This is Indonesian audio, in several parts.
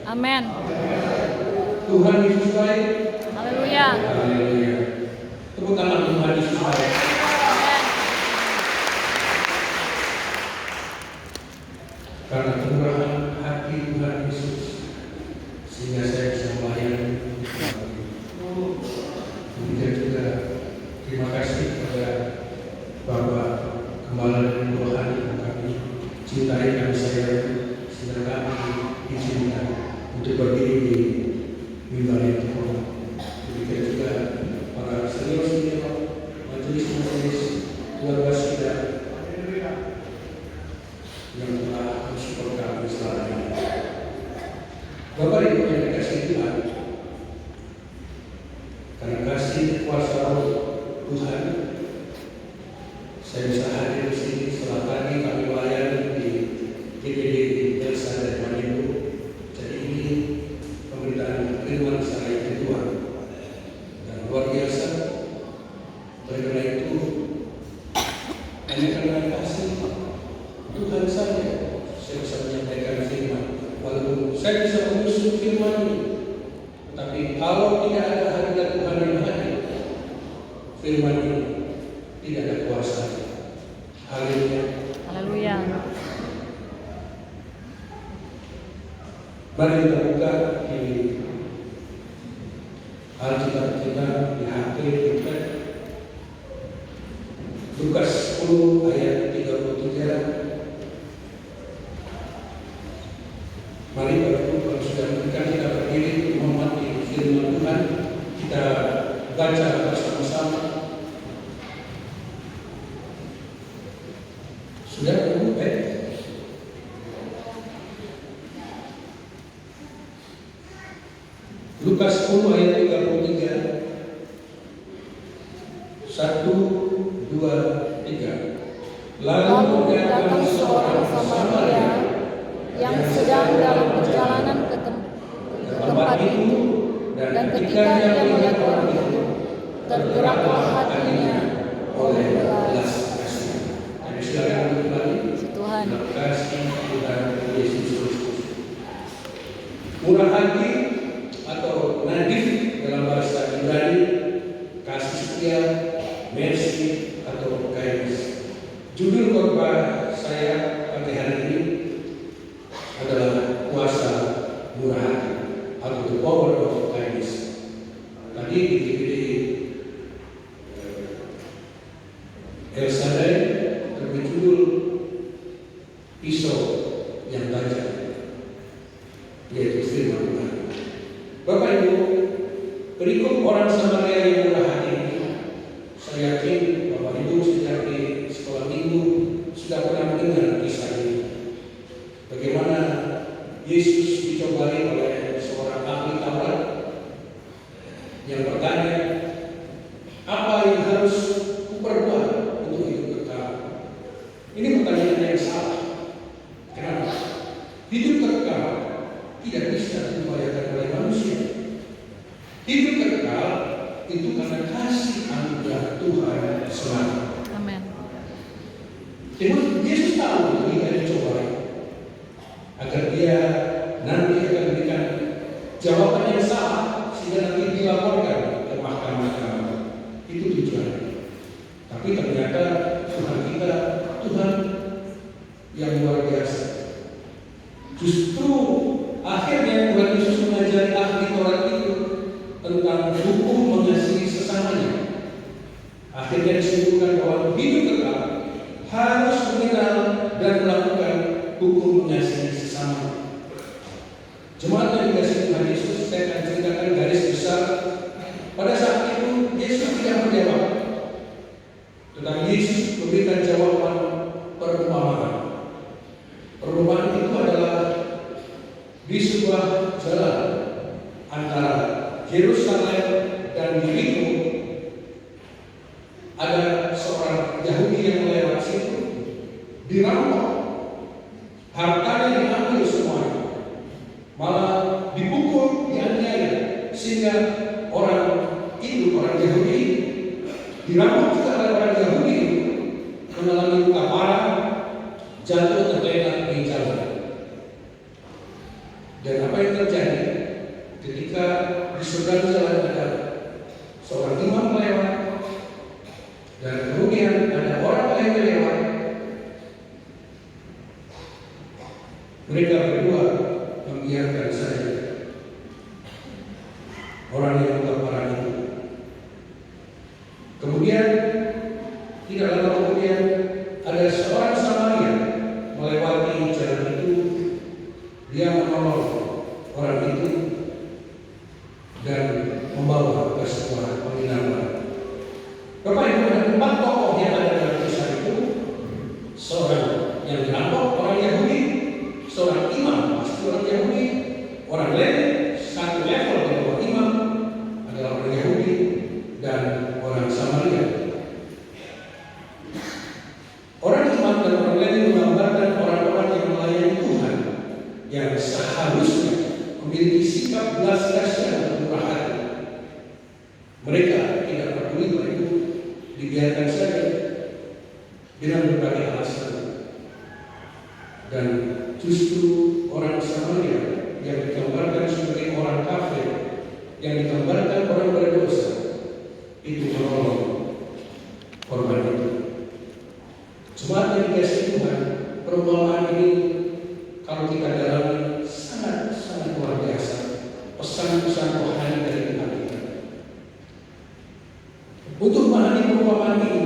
Amin. Tuhan Yesus baik. Haleluya. Haleluya. Tepuk tangan Tuhan Yesus baik. Amin. Karena kemurahan hati Tuhan Yesus, sehingga saya bisa melayani. Kemudian juga terima kasih kepada Bapak Gembala dan Rohani yang kami cintai, kami sayang, sehingga kami diizinkan untuk berdiri di mimbar yang terhormat. Demikian juga para senior majelis keluarga kita yang telah mensupport kami selama ini. Bapak Ibu yang dikasihi Tuhan, karena kasih kuasa Roh Tuhan, saya bisa hadir di sini. Setelah tadi kami melayani di GPD Elsa dan Manado. Jadi ini pemberitaan firman secara individual dan luar biasa. Oleh karena itu, hanya karena kasih Tuhan saja saya bisa menyampaikan firman. Walaupun saya bisa mengusung firman ini, tetapi kalau tidak ada hadirat Tuhan yang hadir, firman ini tidak ada kuasa. Haleluya. Haleluya. Mari kita buka di Alkitab kita di HP kita. Lukas 10 ayat 33. Mari Bapak Ibu, kalau sudah mendengar kita berdiri menghormati firman Tuhan, kita baca bersama-sama. Sudah Ibu, baik? Lukas 10 ayat 33. 1, 2, 3. Lalu datang seorang Samaria yang sedang dalam perjalanan ke tempat itu, dan ketika dia melihat orang itu, tergeraklah hatinya oleh belas kasihan. Silakan kembali. Tuhan. Kasih Tuhan Yesus Kristus. Murah hati atau nadif dalam bahasa Ibrani, kasih setia, mercy atau kindness. Judul khotbah saya pagi hari ini adalah kuasa murah hati atau the power of kindness. Tadi di DVD El Shaddai berjudul pisau yang tajam, yaitu firman Tuhan. Bapak Ibu, perikop orang Samaria yang murah hati ini, saya yakin Bapak Ibu sejak di sekolah minggu sudah pernah mendengar kisah ini. Bagaimana Yesus dicobai oleh seorang ahli Taurat yang bertanya, apa yang harus kuperbuat untuk hidup kekal? Ini pertanyaan yang salah. Kenapa? Hidup kekal tidak bisa diupayakan oleh manusia. Hidup kekal itu karena kasih anugerah Tuhan semata. Amin. Yesus tahu dia dicobai agar dia nanti akan memberikan jawaban yang salah sehingga nanti dilaporkan ke mahkamah. Itu tujuannya. Tapi ternyata Tuhan kita Tuhan yang luar biasa. Justru akhirnya Tuhan Yesus mengajari ahli Taurat itu tentang hukum mengasihi sesamanya. Akhirnya disebutkan bahwa hidup kekal harus mengenal dan melakukan hukum mengasihi sesama. Jemaat yang dikasihi Tuhan Yesus, saya akan ceritakan garis besar. Pada saat itu Yesus tidak menjawab, tetapi Yesus memberikan jawaban perumpamaan. Perumpamaan itu adalah di sebuah jalan antara Yerusalem dan Yeriko. Ada seorang Yahudi yang melewat situ, dirampok, hartanya diambil semuanya, malah dipukul, dianiaya, sehingga orang Yahudi dirampok juga oleh orang Yahudi, mengalami luka parah, jatuh tergeletak di jalan. Dan apa yang terjadi ketika di seberang jalan ada seorang imam lewat dan kemudian ada orang lain yang lewat, mereka berdua membiarkan saja orang yang kelaparan itu. Kemudian tidak lama kemudian ada seorang Samaria melewati jalan itu. Dia menolong orang itu dan membawa ke sebuah penginapan. Bapak Ibu, ada 4 tokoh yang ada dalam kisah itu. Seorang yang dirampok orang Yahudi, seorang imam pasti orang Yahudi, orang Lewi satu level di bawah imam adalah orang Yahudi, dan orang Samaria. Orang imam dan orang Lewi menggambarkan orang-orang yang melayani Tuhan, yang seharusnya memiliki sikap belas kasihan dan murah hati. Mereka tidak peduli itu, dibiarkan saja dengan berbagai alasan. Dan justru orang Samaria yang digambarkan sebagai orang kafir, yang digambarkan orang berdosa, itu menolong korban itu. Jemaat yang dikasihi Tuhan, perumpamaan ini kalau kita dalami sangat luar biasa. Pesan-pesan rohani dari Tuhan kita. Untuk memahami perumpamaan ini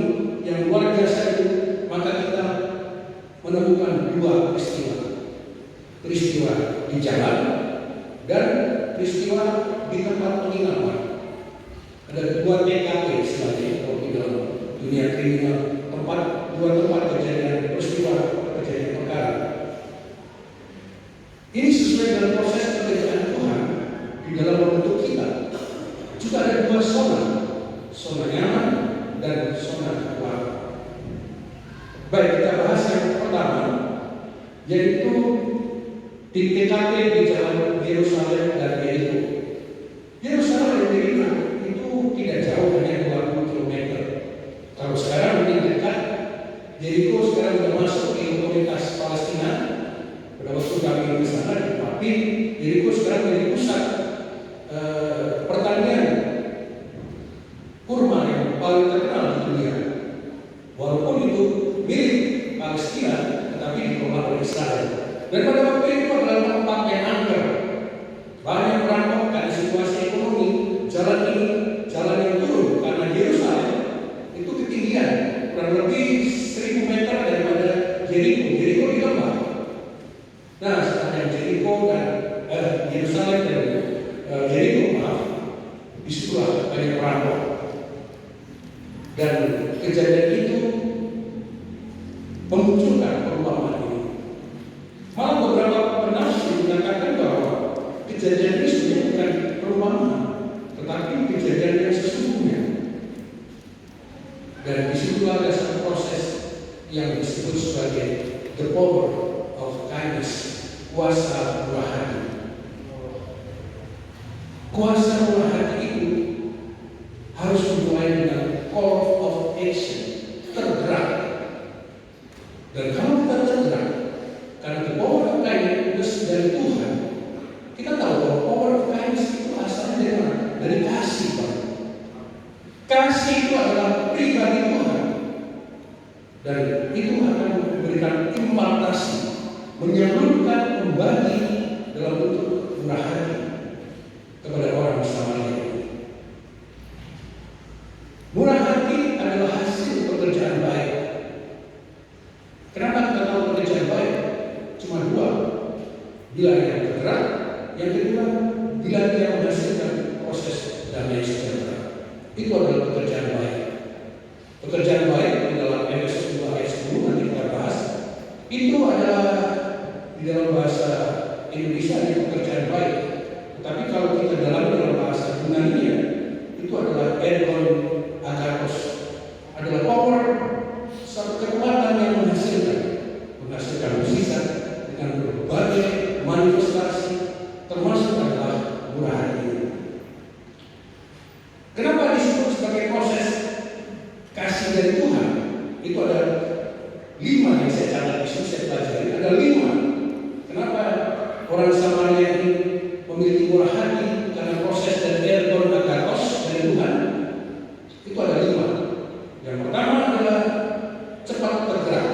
yang luar biasa itu, maka kita menemukan 2 peristiwa. Peristiwa di jalan dan peristiwa di tempat penginapan. Ada 2 TKP istilahnya kalau di dalam dunia kriminal, 2 tempat kejadian peristiwa kejadian perkara. Ini sesuai dengan proses pekerjaan Tuhan di dalam membentuk kita. Juga ada 2 zona nyaman dan zona kuat. Baik, kita bahas yang pertama, yaitu di TKP di jalan Yerusalem dan Yeriko. Yerusalem dan Yeriko itu tidak jauh, hanya 20 km. Kalau sekarang mungkin dekat. Yeriko sekarang sudah masuk di komunitas Palestina. Pada waktu kami di sana, tapi Yeriko sekarang menjadi pusat pertanian kurma yang paling terkenal di dunia. Walaupun itu milik Palestina, tetapi dikelola oleh Israel. Dan pada waktu itu adalah tempat yang angker. Banyak perampok karena situasi ekonomi. Jalan ini jalan yang turun karena Yerusalem itu ketinggian kurang lebih 1000 meter daripada Yeriko. Yeriko di lembah. Nah, setelah Yeriko dan Yerusalem dan Yeriko, disitulah banyak perampok. Dan kejadian itu memunculkan perumpamaan ini. Malah beberapa penafsir mengatakan bahwa kejadian ini sebenarnya bukan perumpamaan, tetapi kejadian yang sesungguhnya. Dan disitulah ada satu proses yang disebut sebagai the power of kindness, kuasa murah hati. Kuasa murah hati itu harus dimulai dengan call of action, tergerak. Dan kalau kita tergerak, karena the power of kindness dari Tuhan, kita tahu bahwa power of kindness itu asalnya dari mana? Dari kasih, Pak. Kasih itu adalah pribadi Tuhan, dan itu akan memberikan impartasi, menyalurkan kembali dalam bentuk murah hati kepada orang Samaria. Murah hati adalah hasil pekerjaan baik. Kenapa kita tahu pekerjaan baik? Cuma 2. Bila yang bergerak, yang kedua bila dia menghasilkan proses damai sejahtera. Itu adalah pekerjaan baik. Pekerjaan baik di dalam Efesus 2 ayat 10 nanti kita bahas. Itu adalah di dalam bahasa Indonesia ini pekerjaan baik. Tapi kalau kita dalam bahasa Yunani, itu adalah ergon agathos, adalah power, satu kekuatan yang menghasilkan mukjizat dengan berbagai manifestasi, termasuk adalah murah hati. Kenapa disebut sebagai proses kasih dari Tuhan? Itu ada 5 yang saya catat di sini, saya pelajari. Ada 5. Kenapa orang Samaria memiliki murah hati karena proses dari ergon agathos dari Tuhan, itu ada 5. Yang pertama adalah cepat bergerak,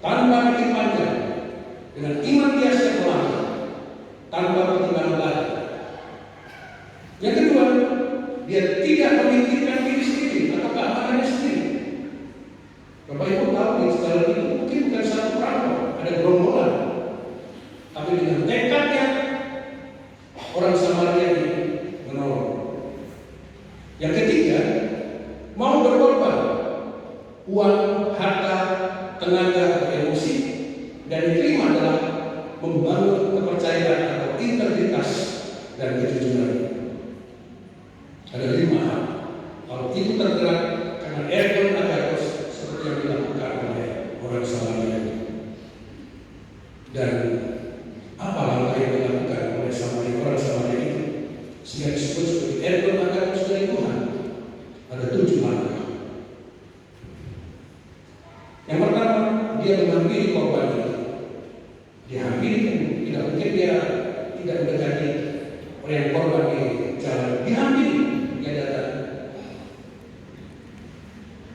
tanpa pikir panjang, dengan iman dia siap melangkah, tanpa pertimbangan lagi. Yang kedua, dia tidak memikirkan diri sendiri atau keamanannya sendiri. Bapak Ibu tahu di segala itu mungkin bukan satu perampok, ada gerombolan, tapi dengan tekadnya orang Samaria ini menolong. Yang ketiga, mau berkorban uang, harta, tenaga, atau emosi, dan yang kelima adalah membangun kepercayaan atau integritas dan kejujuran. Ada 5 hal. Kalau itu tergerak karena ergon agathos seperti yang dilakukan oleh orang Samaria itu. Dan apa langkah yang dilakukan oleh orang Samaria itu sehingga disebut sebagai ergon agathos dari Tuhan? Ada 7 langkah. Yang pertama, dia menghampiri korban itu. Dihampiri, tidak mungkin dia tidak mendekati orang korban di jalan. Dihampiri, dia datang.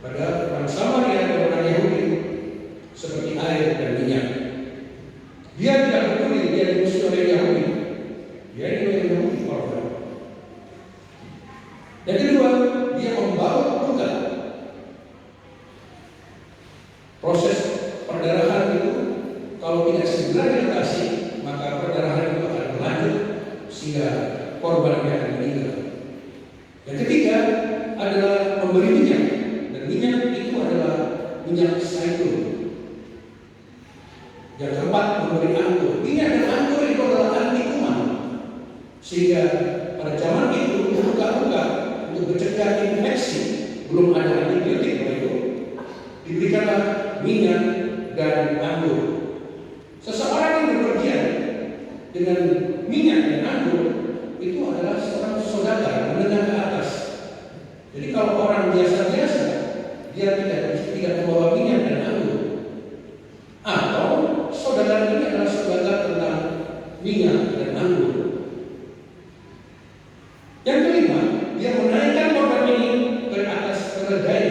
Padahal orang Samaria dan orang Yahudi seperti air dan minyak. Dia tidak peduli dia dimusuhi oleh Yahudi. Dia ini Yahudi korban. Yang kedua, dia membawa duka. Proses perdarahan itu kalau tidak segera diatasi, maka perdarahan itu akan berlanjut sehingga korbannya akan meninggal. Yang ketiga adalah memberi minyak, dan minyak itu adalah minyak zaitun. Yang keempat, memberi anggur. Minyak dan anggur itu adalah anti kuman, sehingga pada zaman itu luka-luka untuk mencegah infeksi, belum ada antibiotik itu, diberikanlah minyak dan anggur. Seseorang yang bepergian dengan minyak dan anggur itu adalah seorang saudagar menengah ke atas. Jadi kalau orang biasa-biasa, dia tidak membawa minyak dan anggur. Atau saudagar ini adalah saudagar tentang minyak dan anggur. Yang kelima, dia menaikkan korban ini ke atas keledai.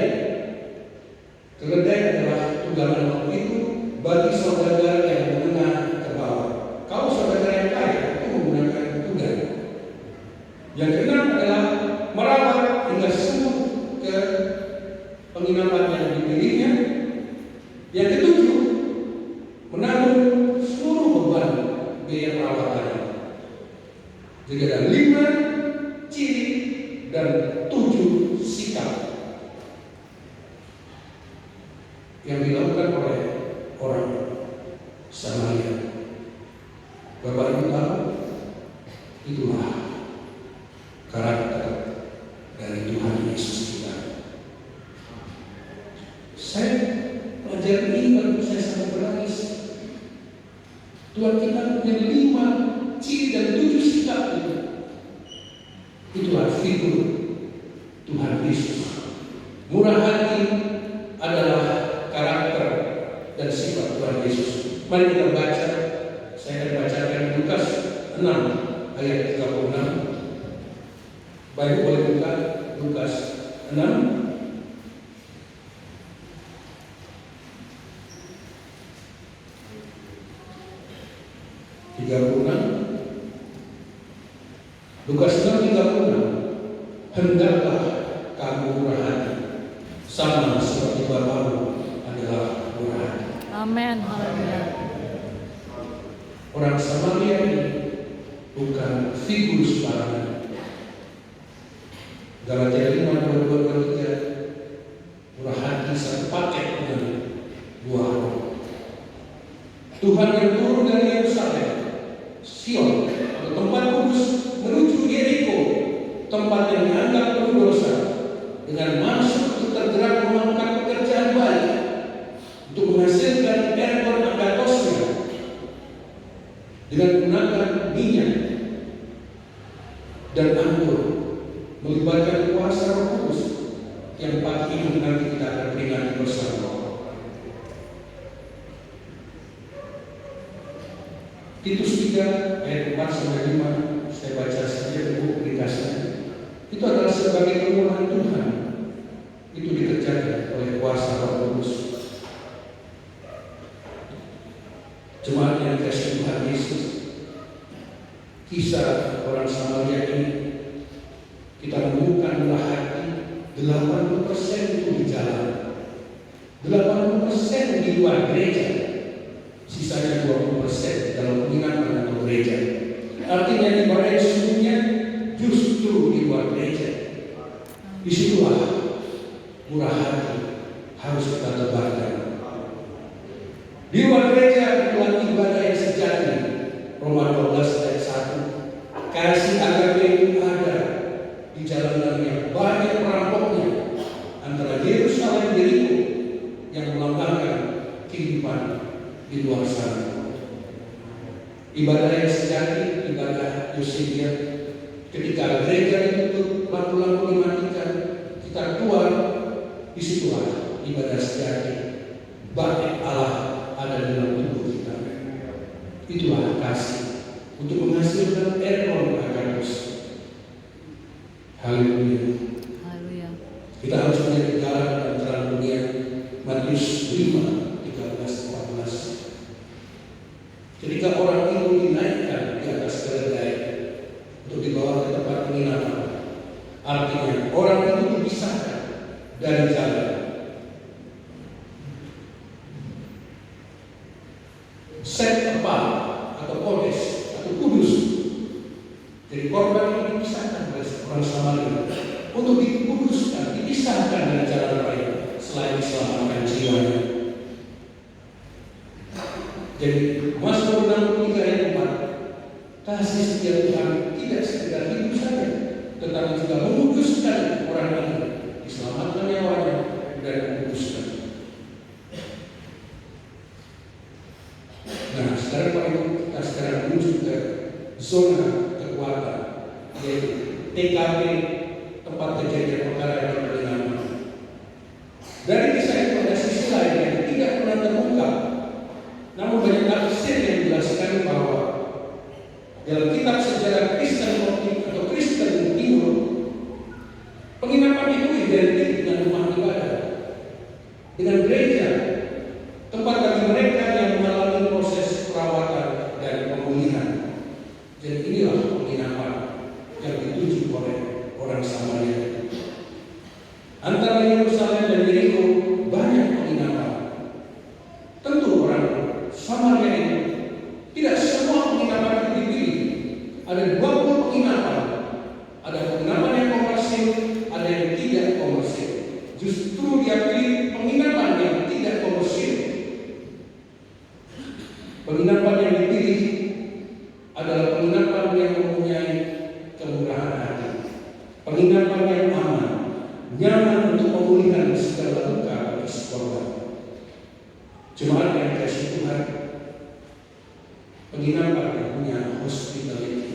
Keledai adalah tunggangan waktu itu bagi saudagar yang menengah ke bawah. Kalau saudagar yang kaya itu menggunakan tunggang. Yang keenam adalah merawat hingga sembuh ke penginapan yang dipilihnya. Yang ketujuh, menanggung seluruh beban biaya perawatannya. Jadi ada 5 ciri dan 7 sikap yang dilakukan oleh orang Samaria. Bapak Ibu tahu, itulah karakter dari Tuhan Yesus kita. Saya pelajaran ini baru saya sangat berangis. Tuhan kita punya 5 ciri dan 7 sikap itu. Itulah figur Tuhan Yesus. Murah hati adalah karakter dan sifat Tuhan Yesus. Mari kita baca. Saya akan bacakan Lukas 6 ayat 36. Baik, boleh buka Lukas 6. Lukas 6:36. Hendaklah kamu murah hati, sama seperti Bapamu adalah murah hati. Amin. Haleluya. Orang Samaria ini bukan figur sembarangan. Galatia 5:22-23. Murah hati satu paket dengan buah roh. Tuhan yang turun dari Yerusalem, Sion, atau tempat kudus, menuju Yeriko, tempat yang dianggap penuh dosa, dengan maksud untuk tergerak melakukan pekerjaan baik untuk menghasilkan ergon agathosnya dengan menggunakan minyak dan anggur, melibatkan kuasa Roh Kudus yang pagi ini nanti kita akan peringati bersama. Titus 3 ayat 4-5 sebagai kemurahan Tuhan itu dikerjakan oleh kuasa Roh Kudus. Jemaat yang dikasihi Tuhan Yesus, kisah orang Samaria ini kita menemukan murah hati. 80% itu di jalan, 80% di luar gereja, sisanya 20% dalam penginapan atau gereja. Artinya ibadah yang sesungguhnya justru di luar gereja. Disitulah murah hati harus kita tebarkan. Di luar gereja itulah ibadah yang sejati. Roma 12 ayat 1. Kasih agape itu ada di jalanannya, banyak perampoknya antara Yerusalem dan Yeriko yang melambangkan kehidupan di luar sana. Ibadah yang sejati, ibadah Yosephia. Ketika gereja ditutup, lampu-lampu dimatikan, kita keluar, disitulah ibadah sejati. Bait Allah ada dalam tubuh kita. Itulah kasih untuk menghasilkan Eron Agatus. Haleluya. Kita harus menjadi garam dan terang dunia. Matius 5:13-14. Ketika orang itu dinaikkan di atas keledai untuk dibawa ke tempat penginapan, artinya orang itu dipisahkan dari jalan. Set apart atau kodes atau kudus. Jadi korban itu dipisahkan oleh orang Samaria untuk dikuduskan, dipisahkan dari jalan raya selain diselamatkan jiwanya. Jadi Mazmur 63 ayat 4, kasih setia Tuhan tidak sekedar hidup saja, tetapi juga menguduskan orang ini, diselamatkan nyawanya dan menguduskan. Nah, sekarang kita sekarang menuju ke zona kekuatan, yaitu TKP, tempat kejadian perkara yang berbeda. Dari kisah itu ada sisi lain yang tidak pernah terungkap, namun banyak tafsir yang menjelaskan bahwa dalam kitab sejarah Kristen Koptik atau Kristen Timur, penginapan itu identik dengan rumah ibadah, dengan gereja, tempat bagi mereka yang mengalami proses perawatan dan pemulihan. Dan inilah penginapan yang dituju oleh orang Samaria. Antara Yerusalem dan Yeriko banyak penginapan. Tentu orang Samaria ini tidak semua penginapan itu dipilih. Ada 20 penginapan. Ada penginapan yang komersil, ada yang tidak komersil. Justru dia pilih penginapan yang tidak komersil. Penginapan yang dipilih adalah penginapan yang mempunyai kemurahan hati, penginapan yang aman, nyaman untuk pemulihan segala luka bagi si korban. Jemaat yang dikasihi Tuhan, penginapan yang punya hospitality.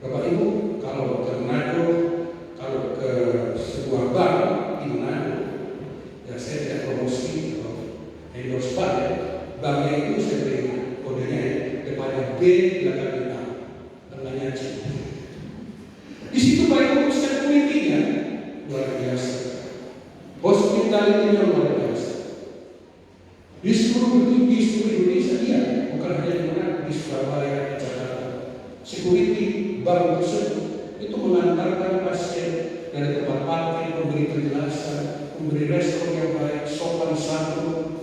Bapak Ibu, kalau ke Manado, kalau ke sebuah bar di Manado, ya saya tidak promosi atau endorse bar ya. Banknya itu saya beri kodenya depannya B belakangnya A, tengahnya C. Di situ baik security-nya luar biasa, hospitality-nya luar biasa. Di seluruh Indonesia iya, bukan hanya di Manado, di Surabaya, di Jakarta. Security bank tersebut itu mengantarkan pasien dari tempat parkir, memberi penjelasan, memberi respon yang baik, sopan santun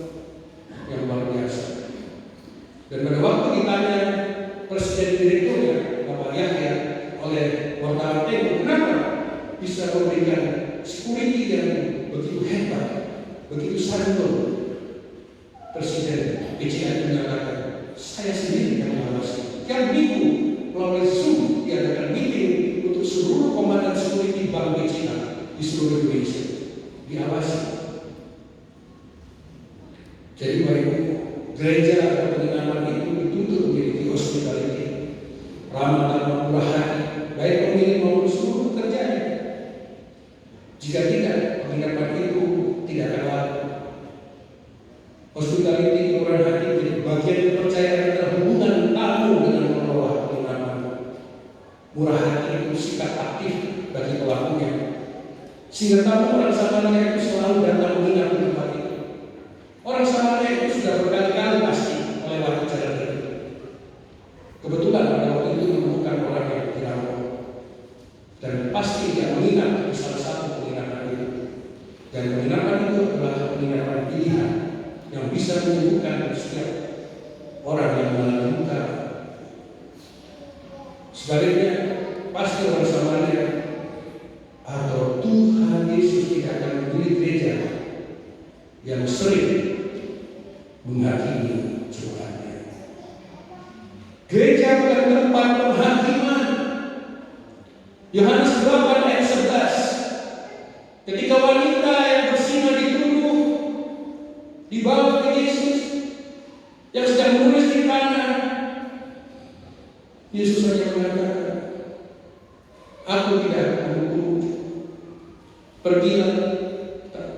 yang luar biasa. Dan pada waktu ditanya presiden direkturnya Bapak Yahya oleh wartawan Tempo, kenapa bisa memberikan security yang begitu hebat, begitu santun? Presiden BCA menyatakan, saya sendiri yang mengawasi. Tiap minggu melalui Zoom diadakan meeting untuk seluruh komandan security Bank BCA di seluruh Indonesia, diawasi. Jadi baik gereja atau penginapan itu dituntut memiliki hospitality, ramah tamah, murah hati, baik pemilik maupun seluruh pekerjanya. Jika tidak, penginapan itu tidak akan laku. Hospitality, murah hati menjadi bagian kepercayaan antara hubungan tamu dengan pengelola penginapan. Murah hati itu sikap aktif bagi pelakunya. Sehingga tamu orang Samaria itu selalu datang menginap di tempat itu. Orang Samaria itu sudah berkali-kali pasti melewati jalan itu. Kebetulan pada waktu itu menemukan orang yang dirampok, dan pasti dia menginap di salah satu penginapan itu. Dan penginapan itu adalah penginapan pilihan yang bisa menyembuhkan setiap orang yang mengalami luka. Sebaliknya, pasti orang Samaria atau Tuhan Yesus tidak akan memilih gereja yang sering menghakimi jemaatnya. Gereja bukan tempat penghakiman. Yohanes 8 ayat 11. Ketika wanita yang berzina dituduh dibawa ke Yesus yang sedang menulis di tanah, Yesus hanya mengatakan, "Aku tidak menghukum, pergilah,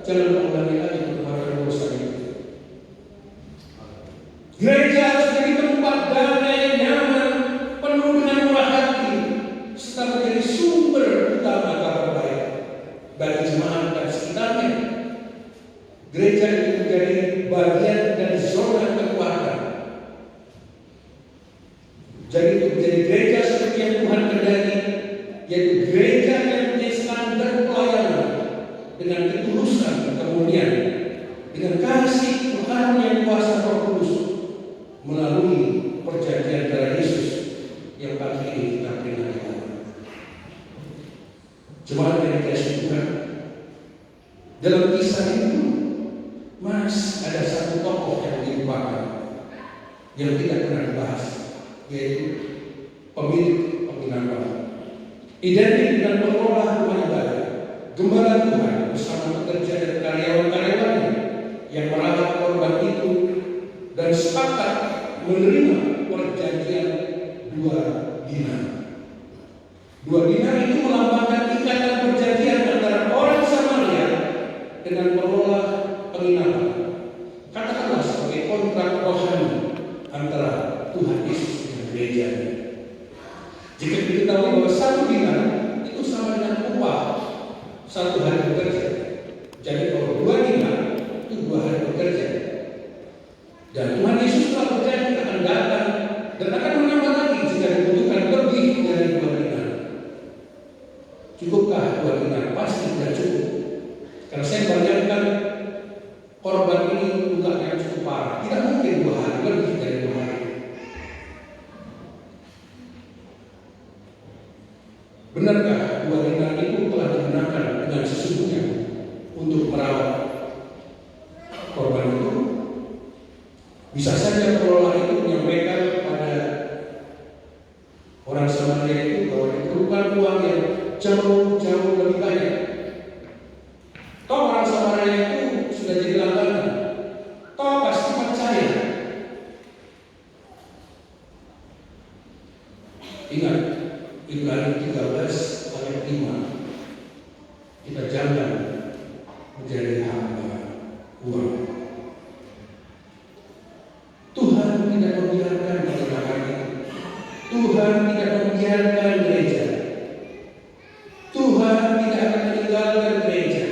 jangan mengulangi lagi perbuatan dosa itu." Gereja harus menjadi tempat damai, nyaman, penuh dengan murah hati, serta menjadi sumber utama kabar baik bagi jemaat dan sekitarnya. Gereja itu menjadi bagian dari zona kekuatan. Jadi untuk menjadi gereja seperti yang Tuhan kehendaki, yaitu gereja yang punya standar pelayanan dengan ketulusan, kemurnian, dengan kasih Tuhan yang kuasa Roh Kudus melalui perjanjian darah Yesus yang pagi ini kita peringati. Jemaat yang dikasihi Tuhan, dalam kisah itu ada satu tokoh yang dilupakan, yang tidak pernah dibahas, yaitu pemilik penginapan. Identik dengan pengelola rumah ibadah, gembala Tuhan bersama pekerja dan karyawan-karyawannya yang merawat korban itu dan sepakat menerima perjanjian 2 dinar. 2 dinar itu melambangkan ikatan perjanjian antara orang Samaria dengan pengelola penginapan. Katakanlah sebagai kontrak rohani antara Tuhan Yesus dengan gerejanya. Jika diketahui bahwa 1 dinar itu sama dengan upah 1 hari bekerja. Jadi kalau 2 dinar itu 2 hari bekerja. Dan Tuhan Yesus telah berjanji akan datang dan akan menambah lagi jika dibutuhkan lebih dari 2 dinar. Cukupkah 2 dinar? Pasti tidak cukup. Karena saya bayangkan korban ini lukanya cukup parah. Tidak mungkin 2 hari, lebih dari 2 hari. Benarkah 2 dinar itu telah digunakan dengan sesungguhnya untuk merawat korban itu? Bisa saja pengelola itu menyampaikan kepada orang Samaria itu bahwa diperlukan uang yang jauh lebih banyak. Toh orang Samaria itu sudah jadi langganan. Toh pasti percaya. Ingat, Ibrani 13 ayat 5. Kita jangan menjadi hamba uang. Tuhan tidak membiarkan pernikahan itu. Tuhan tidak membiarkan gereja. Tuhan tidak akan meninggalkan gereja.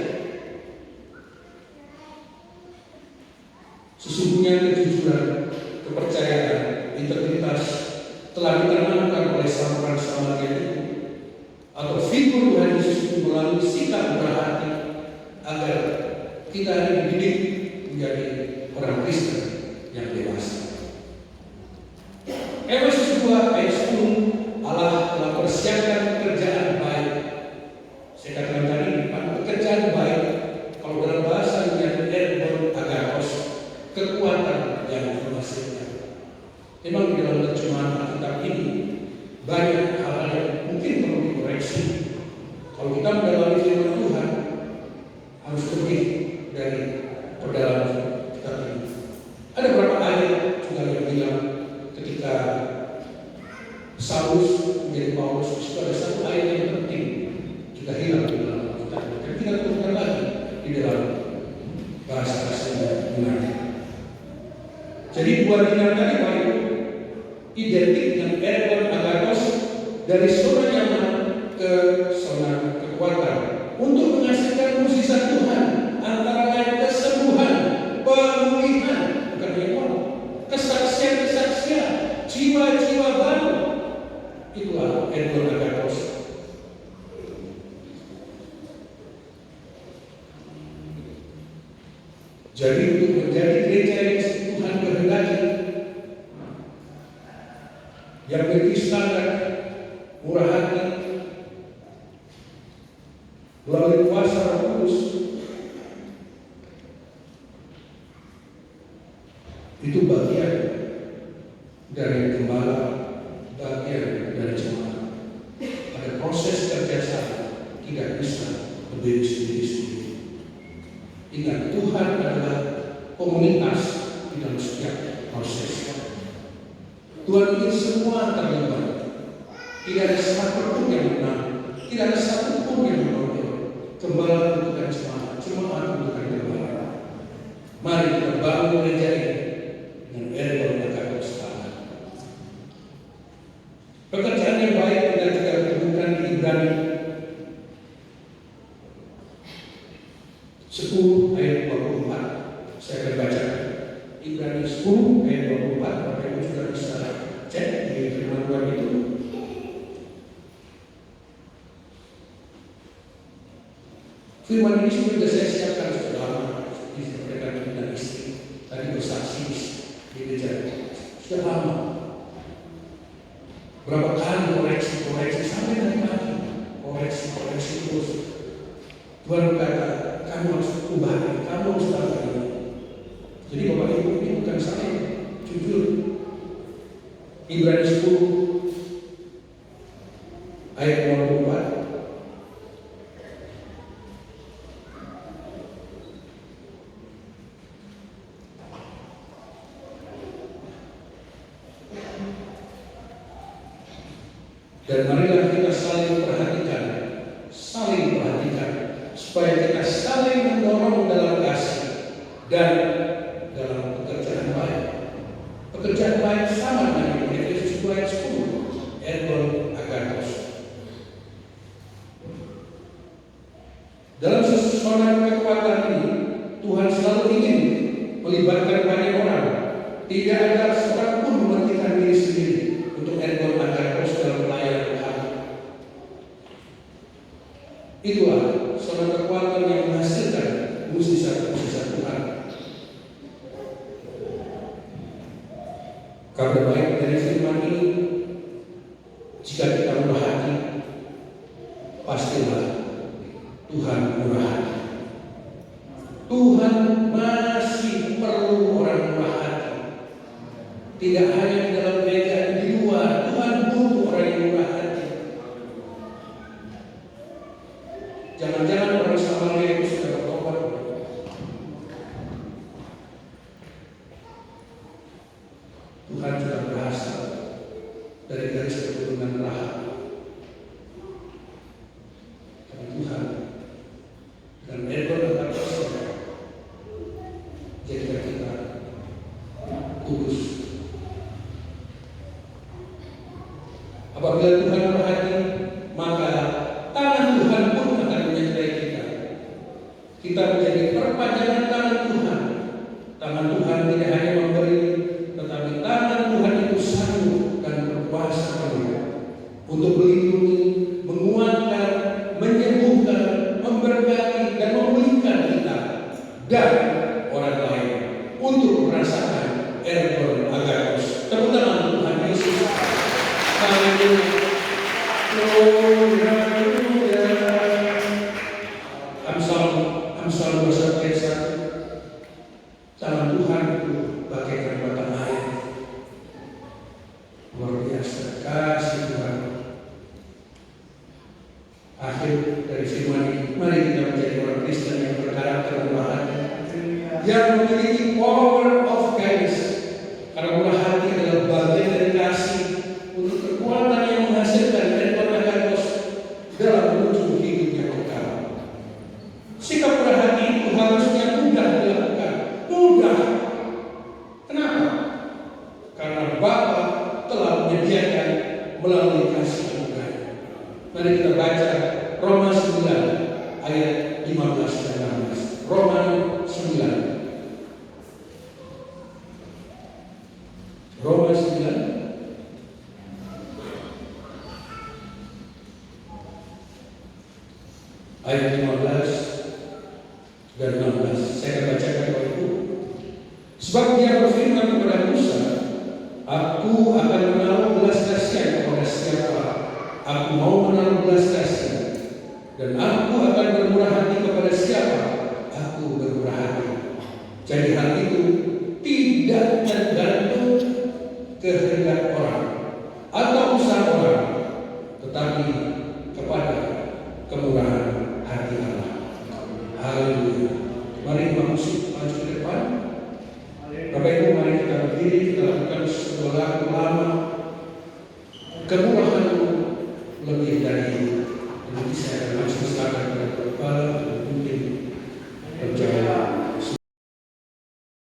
Sesungguhnya kejujuran, kepercayaan, integritas telah ditanamkan oleh orang Samaria itu, atau figur Tuhan Yesus itu melalui sikap berhati agar kita dididik menjadi orang Kristen yang dewasa. Efesus 2 ayat 10, Allah telah persiapkan pekerjaan baik. Saya katakan tadi, pekerjaan baik, kalau dalam bahasa Ergon Agakos, kekuatan yang menghasilkan. Memang di dalam terjemahan Alkitab ini banyak hal-hal yang mungkin perlu dikoreksi. Kalau kita mendalami firman Tuhan, harus lebih dari pendalaman kitab ini. Ada beberapa ayat juga yang bilang ketika Saulus menjadi Paulus, itu ada satu ayat yang penting kita hilang di dalam Alkitab. Dan kita temukan lagi di dalam bahasa aslinya Yunani. Jadi 2 dinar tadi Pak Ibu identik dengan Ergon Agakos dari zona nyaman ke zona mukjizat Tuhan antara lain kesembuhan, pemulihan, bukan hanya kesaksian-kesaksian, jiwa-jiwa baru. Itulah Edward Agathos. Jadi untuk menjadi gereja yang Tuhan kehendaki, yang memiliki standar murah hati melalui kuasa Roh Kudus, itu bagian dari gembala, bagian dari jemaat. Ada proses kerjasama, tidak bisa berdiri sendiri-sendiri. Ingat, Tuhan adalah komunitas di dalam setiap proses. Tuhan ingin semua terlibat. Tidak ada satu pun yang menang, tidak ada satu pun yang menonjol. Gembala bukan jemaat, jemaat bukan gembala. Mari kita bangun gereja ini dengan Edward Agathos. Pekerjaan yang baik tidak kita temukan di Ibrani 10 ayat 24. Saya akan baca Ibrani 10 ayat 24. Bapak Ibu juga bisa cek di firman Tuhan itu. Firman ini sudah saya siapkan sudah lama disampaikan dengan istri. Tadi bersaksi di gereja sudah lama. Berapa kali koreksi sampai tadi pagi, koreksi terus. Tuhan berkata, kamu harus ubah ini, kamu harus tahu ini. Jadi Bapak Ibu, ini bukan saya, jujur. Ibrani 10 ayat 24. Dan marilah kita saling perhatikan, supaya kita saling mendorong dalam kasih dan dalam pekerjaan baik. Pekerjaan baik sama dengan Efesus 2 ayat 10, Edward Agathos. Dalam susunan kekuatan ini, Tuhan selalu ingin melibatkan banyak orang. Tidak ada seorang pun mementingkan diri sendiri untuk Edward Agathos dalam pelayanan Tuhan. Itulah suatu kekuatan yang menghasilkan mukjizat-mukjizat Tuhan. Kabar baik dari firman ini, jika kita murah hati, pastilah Tuhan murah hati. Tuhan masih perlu orang murah hati. Tidak hanya di dalam gereja, di luar, Tuhan butuh orang yang murah hati. Jangan-jangan orang Samaria itu sudah bertobat. Tuhan sudah berhasil dari garis keturunan Rahab. Karena Tuhan dan Edward Agathos jadikan kita kudus. Apabila Tuhan berhati, maka tangan Tuhan pun akan menyertai kita. Kita menjadi perpanjangan tangan Tuhan. Tangan Tuhan tidak hanya memberi, tetapi tangan Tuhan itu sanggup dan berkuasa untuk melindungi, menguatkan, menyembuhkan, memberkati dan memulihkan kita dan orang lain untuk merasakan Edward Agathos. Tepuk tangan Tuhan Yesus. Haleluya. Amsal bahasa Persia, tangan Tuhan itu bagaikan batang air. Luar biasa kasih Tuhan. Akhir dari firman ini, mari kita menjadi orang Kristen yang berkarakter murah hati, yang memiliki power of kindness. Karena murah hati adalah bagian dari kasih untuk kekuatan yang menghasilkan Edward Agathos dalam menuju hidup yang kekal. Sikap murah hati itu harusnya mudah dilakukan. Mudah. Kenapa? Karena Bapa telah menyediakan melalui kasih anugerah. Mari kita baca Roma 9 ayat 15. ayat 15 dan 16. Saya akan bacakan Bapak Ibu. Sebab dia berfirman kepada Musa, aku akan menaruh belas kasihan kepada siapa aku mau menaruh belas kasihan, dan aku akan bermurah hati kepada siapa aku bermurah hati. Jadi hal itu tidak tergantung kehendak orang atau usaha orang, tetapi kepada kemurahan hati Allah. Haleluya. Mari masuk maju ke depan. Bapak Ibu, mari kita berdiri, kita lakukan sebuah lagu lama. Kemurahan lebih dari itu. Nanti saya akan langsung silakan kepada Bapak mungkin berjawab.